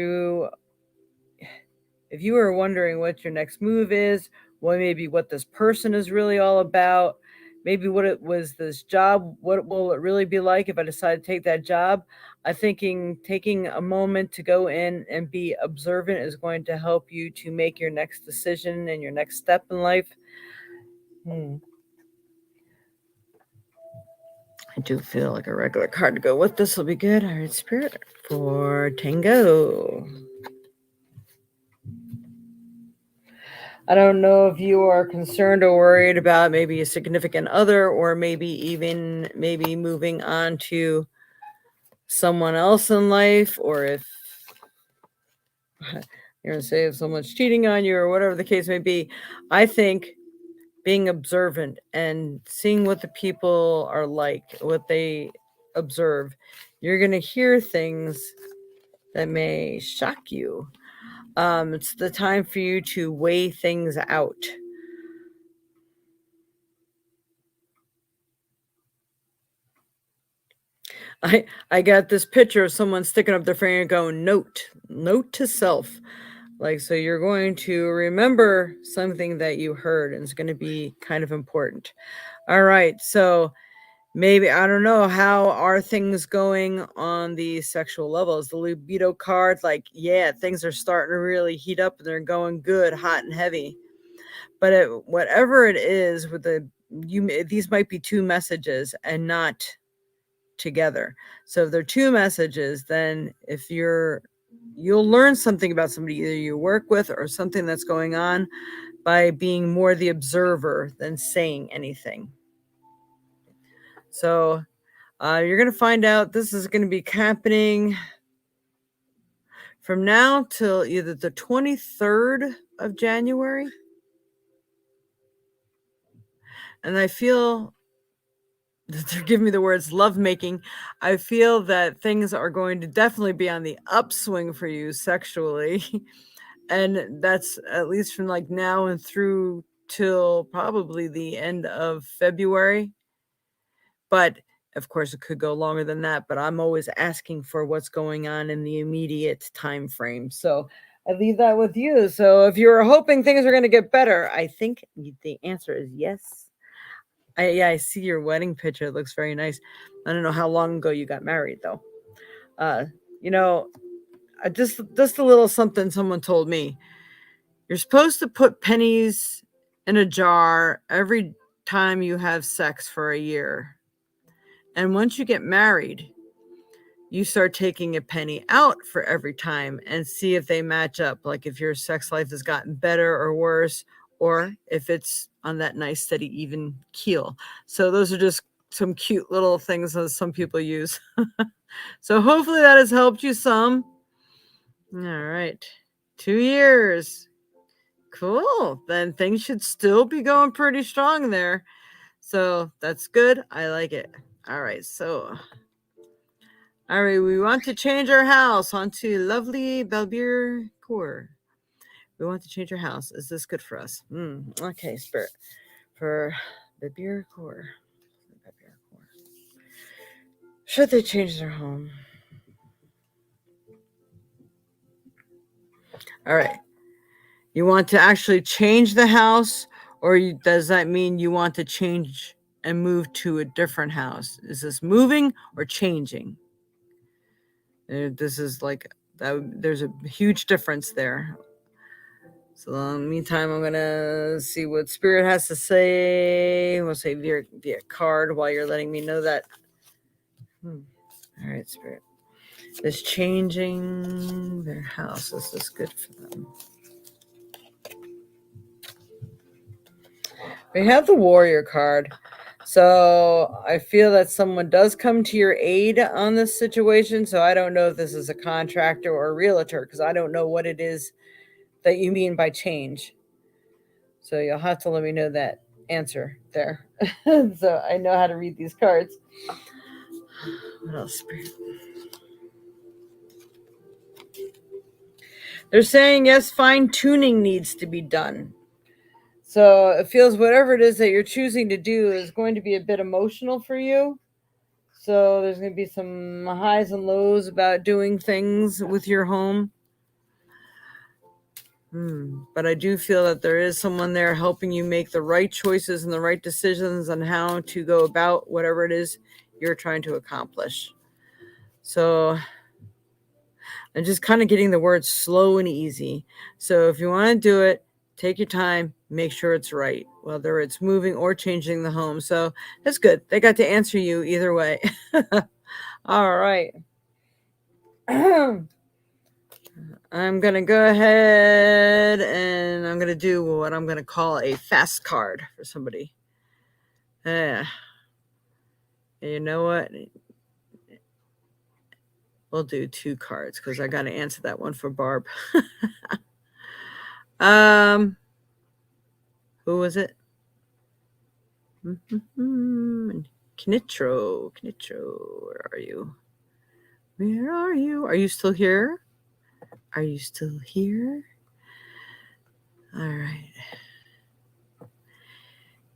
you are wondering what your next move is, maybe what this person is really all about, maybe what it was this job, what will it really be like if I decide to take that job? I'm thinking taking a moment to go in and be observant is going to help you to make your next decision and your next step in life. I do feel like a regular card to go with this will be good. All right, Spirit, for Tango. I don't know if you are concerned or worried about maybe a significant other, or maybe moving on to someone else in life, or if you're going to say if someone's cheating on you or whatever the case may be. I think being observant and seeing what the people are like, what they observe, you're going to hear things that may shock you. It's the time for you to weigh things out. I got this picture of someone sticking up their finger and going, note to self. Like, so you're going to remember something that you heard, and it's going to be kind of important. All right. So maybe, I don't know, how are things going on the sexual levels? The libido card, like, yeah, things are starting to really heat up and they're going good, hot and heavy. But whatever it is, these might be two messages and not together. So if they're two messages, then you'll learn something about somebody either you work with or something that's going on by being more the observer than saying anything. So you're going to find out this is going to be happening from now till either the 23rd of January. And I feel that they're giving me the words lovemaking. I feel that things are going to definitely be on the upswing for you sexually. And that's at least from like now and through till probably the end of February. But of course, it could go longer than that. But I'm always asking for what's going on in the immediate time frame. So I leave that with you. So if you're hoping things are going to get better, I think the answer is yes. I see your wedding picture. It looks very nice. I don't know how long ago you got married though. Uh, you know, just a little something someone told me. You're supposed to put pennies in a jar every time you have sex for a year. And once you get married, you start taking a penny out for every time and see if they match up. Like if your sex life has gotten better or worse, or if it's on that nice, steady, even keel. So those are just some cute little things that some people use. So hopefully that has helped you some. All right. 2 years. Cool. Then things should still be going pretty strong there. So that's good. I like it. All right. So, all right. We want to change our house onto lovely Belbier Core. We want to change our house. Is this good for us? Okay, Spirit. For Belbier Core. Should they change their home? All right. You want to actually change the house, or does that mean you want to change and move to a different house? Is this moving or changing? This is like that. There's a huge difference there. So in the meantime, I'm gonna see what Spirit has to say. We'll say via card while you're letting me know that. All right, Spirit. Is changing their house. Is this good for them? We have the Warrior card. So I feel that someone does come to your aid on this situation. So I don't know if this is a contractor or a realtor, because I don't know what it is that you mean by change. So you'll have to let me know that answer there. So I know how to read these cards. What else? They're saying yes, fine tuning needs to be done. So it feels whatever it is that you're choosing to do is going to be a bit emotional for you. So there's going to be some highs and lows about doing things with your home. But I do feel that there is someone there helping you make the right choices and the right decisions on how to go about whatever it is you're trying to accomplish. So I'm just kind of getting the word slow and easy. So if you want to do it, take your time, make sure it's right, whether it's moving or changing the home. So that's good. They got to answer you either way. All right. I'm going to go ahead and I'm going to do what I'm going to call a fast card for somebody. You know what? We'll do 2 cards because I got to answer that one for Barb. Who was it? Knitro, where are you? Where are you? Are you still here? Are you still here? All right.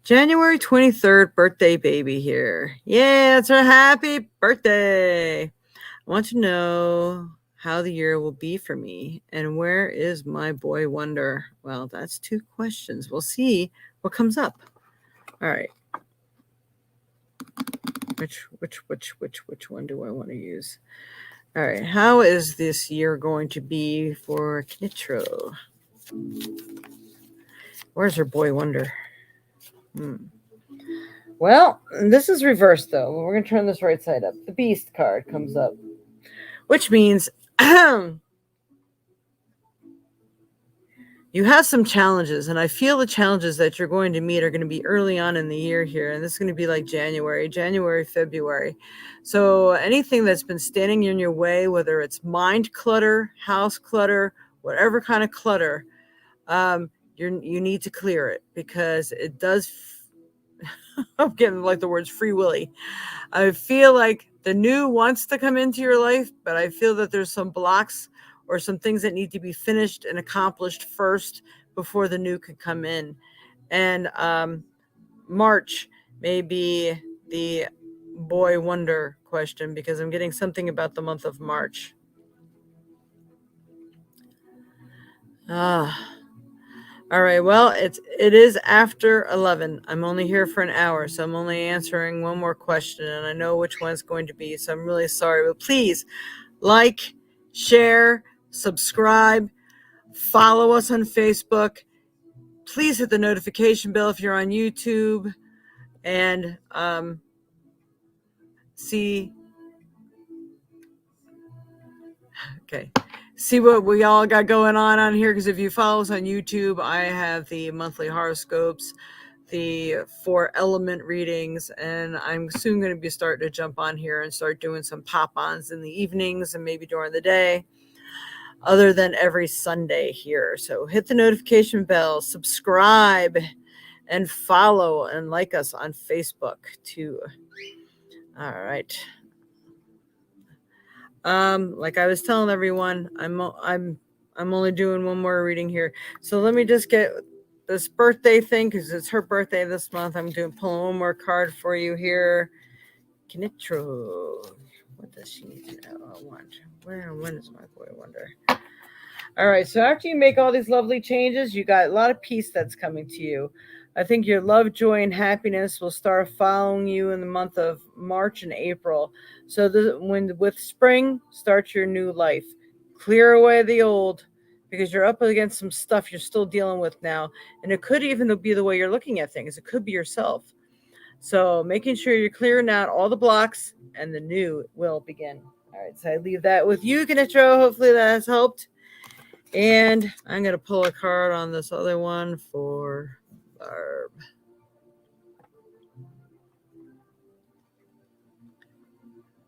January 23rd, birthday baby here. Yeah, it's her happy birthday. I want to know how the year will be for me and where is my boy wonder? Well, that's 2 questions. We'll see what comes up. All right. Which one do I want to use? All right. How is this year going to be for Knitro? Where's her boy wonder? Well, this is reversed though. We're going to turn this right side up. The Beast card comes up, which means you have some challenges, and I feel the challenges that you're going to meet are going to be early on in the year here, and this is going to be like January, February. So anything that's been standing in your way, whether it's mind clutter, house clutter, whatever kind of clutter, you need to clear it, because it does. I'm getting like the words free willy. I feel like the new wants to come into your life, but I feel that there's some blocks or some things that need to be finished and accomplished first before the new could come in. And March may be the boy wonder question, because I'm getting something about the month of March. Ah. All right. Well, it is after 11. I'm only here for an hour, so I'm only answering one more question, and I know which one's going to be. So I'm really sorry, but please like, share, subscribe, follow us on Facebook. Please hit the notification bell if you're on YouTube, and see. Okay. See what we all got going on here, because if you follow us on YouTube, I have the monthly horoscopes, the 4 element readings, and I'm soon going to be starting to jump on here and start doing some pop-ons in the evenings and maybe during the day, other than every Sunday here. So hit the notification bell, subscribe, and follow and like us on Facebook too. All right. Like I was telling everyone, I'm only doing one more reading here. So let me just get this birthday thing, because it's her birthday this month. I'm doing pulling one more card for you here. Kinitro. What does she need to know? I want. When is my boy wonder? All right. So after you make all these lovely changes, you got a lot of peace that's coming to you. I think your love, joy, and happiness will start following you in the month of March and April. So when with spring starts your new life, clear away the old, because you're up against some stuff you're still dealing with now, and it could even be the way you're looking at things. It could be yourself. So making sure you're clearing out all the blocks, and the new will begin. All right, so I leave that with you, Kanitro. Hopefully that has helped. And I'm going to pull a card on this other one for Barb.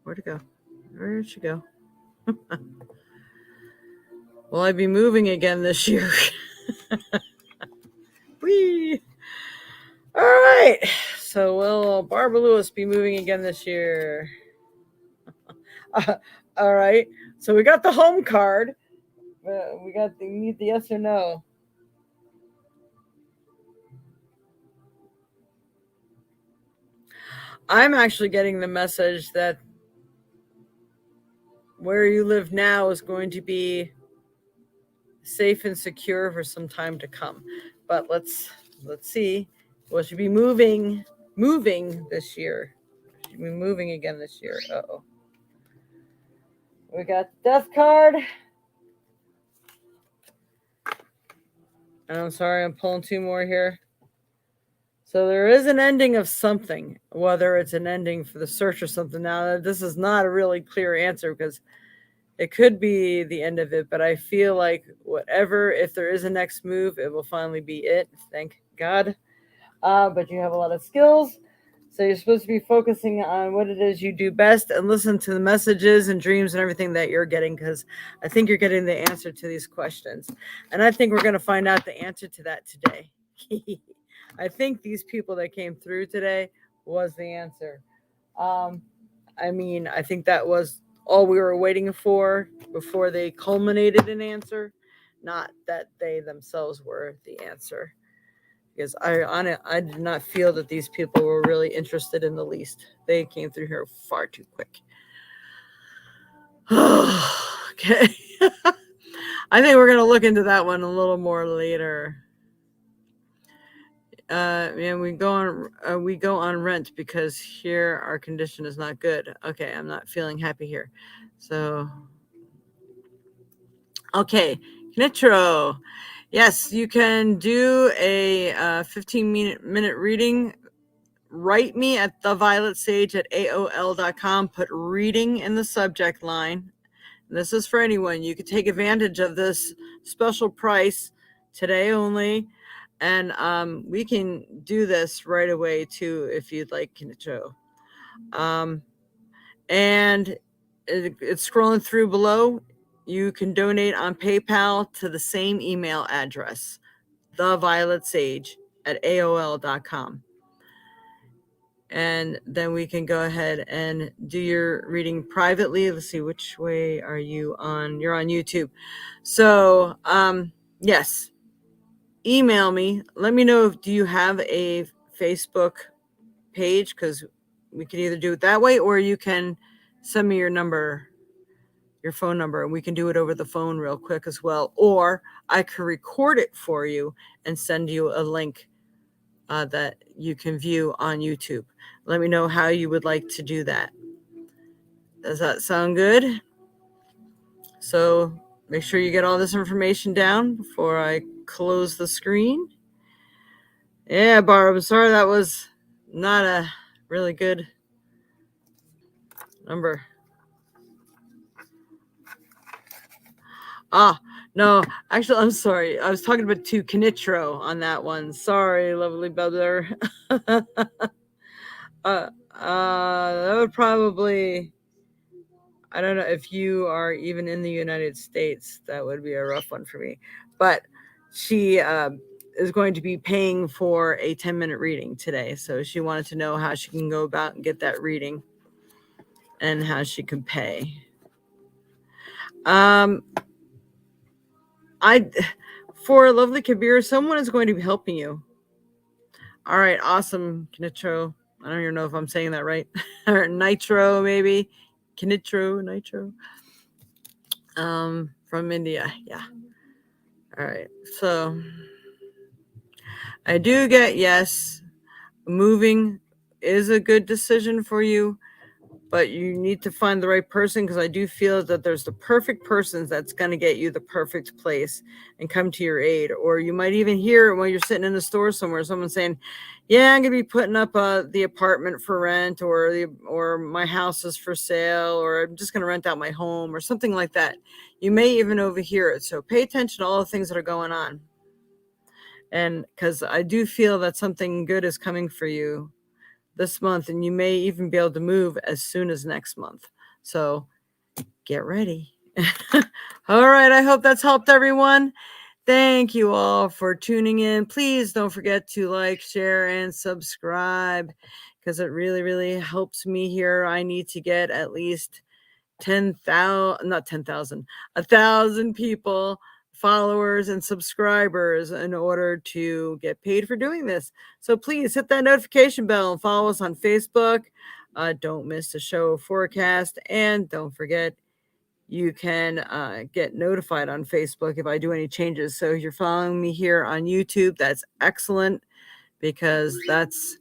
Where'd it go? Where'd she go? Will I be moving again this year? Whee! All right. So will Barbara Lewis be moving again this year? All right. So we got the home card. We need the yes or no. I'm actually getting the message that where you live now is going to be safe and secure for some time to come. But let's see. Will she be moving this year? She'll be moving again this year. Uh-oh. We got the death card. And I'm sorry, I'm pulling 2 more here. So there is an ending of something, whether it's an ending for the search or something. Now, this is not a really clear answer, because it could be the end of it, but I feel like whatever, if there is a next move, it will finally be it. Thank God. But you have a lot of skills. So you're supposed to be focusing on what it is you do best, and listen to the messages and dreams and everything that you're getting, because I think you're getting the answer to these questions. And I think we're going to find out the answer to that today. I think these people that came through today was the answer. I mean, I think that was all we were waiting for before they culminated an answer, not that they themselves were the answer. Because I did not feel that these people were really interested in the least. They came through here far too quick. Okay. I think we're going to look into that one a little more later. And we go on rent because here our condition is not good. Okay, I'm not feeling happy here. So, okay, Knitro. Yes, you can do a 15-minute reading. Write me at thevioletsage@aol.com. Put reading in the subject line. This is for anyone. You could take advantage of this special price today only. And we can do this right away too, if you'd like, Kinicho. And it's scrolling through below. You can donate on PayPal to the same email address, thevioletsage@aol.com. And then we can go ahead and do your reading privately. Let's see, which way are you on? You're on YouTube. So, yes. Email me. Let me know if do you have a Facebook page, because we can either do it that way, or you can send me your your phone number, and we can do it over the phone real quick as well. Or I can record it for you and send you a link that you can view on YouTube. Let me know how you would like to do that. Does that sound good? So make sure you get all this information down before I close the screen. Yeah, Barb, I'm sorry that was not a really good number. No, actually, I'm sorry. I was talking about to Kinitro on that one. Sorry, lovely brother. That would probably, I don't know if you are even in the United States, that would be a rough one for me. But she is going to be paying for a 10-minute reading today. So she wanted to know how she can go about and get that reading and how she can pay. For lovely Kabir, someone is going to be helping you. All right, awesome, Kinitro. I don't even know if I'm saying that right. Or Nitro, maybe. Kinitro, Nitro. From India, yeah. All right, so I do get yes. Moving is a good decision for you, but you need to find the right person, because I do feel that there's the perfect person that's going to get you the perfect place and come to your aid. Or you might even hear when you're sitting in a store somewhere, someone saying, yeah, I'm going to be putting up the apartment for rent, or my house is for sale, or I'm just going to rent out my home, or something like that. You may even overhear it. So pay attention to all the things that are going on. And because I do feel that something good is coming for you this month, and you may even be able to move as soon as next month. So get ready. All right, I hope that's helped everyone. Thank you all for tuning in. Please don't forget to like, share, and subscribe, because it really, really helps me here. I need to get at least 10,000, not 10,000, 1,000 people, followers, and subscribers in order to get paid for doing this. So please hit that notification bell and follow us on Facebook. Don't miss the show forecast. And don't forget, you can get notified on Facebook if I do any changes. So if you're following me here on YouTube, that's excellent, because that's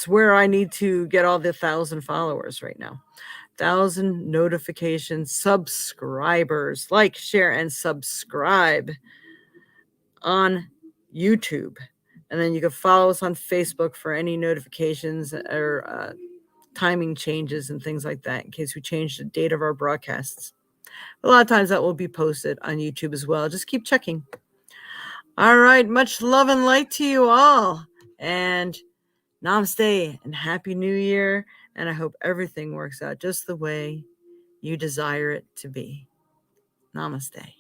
where I need to get all the 1,000 followers right now. 1,000 notifications, subscribers. Like, share, and subscribe on YouTube. And then you can follow us on Facebook for any notifications or timing changes and things like that, in case we change the date of our broadcasts. A lot of times that will be posted on YouTube as well. Just keep checking. All right. Much love and light to you all. And namaste and Happy New Year. And I hope everything works out just the way you desire it to be. Namaste.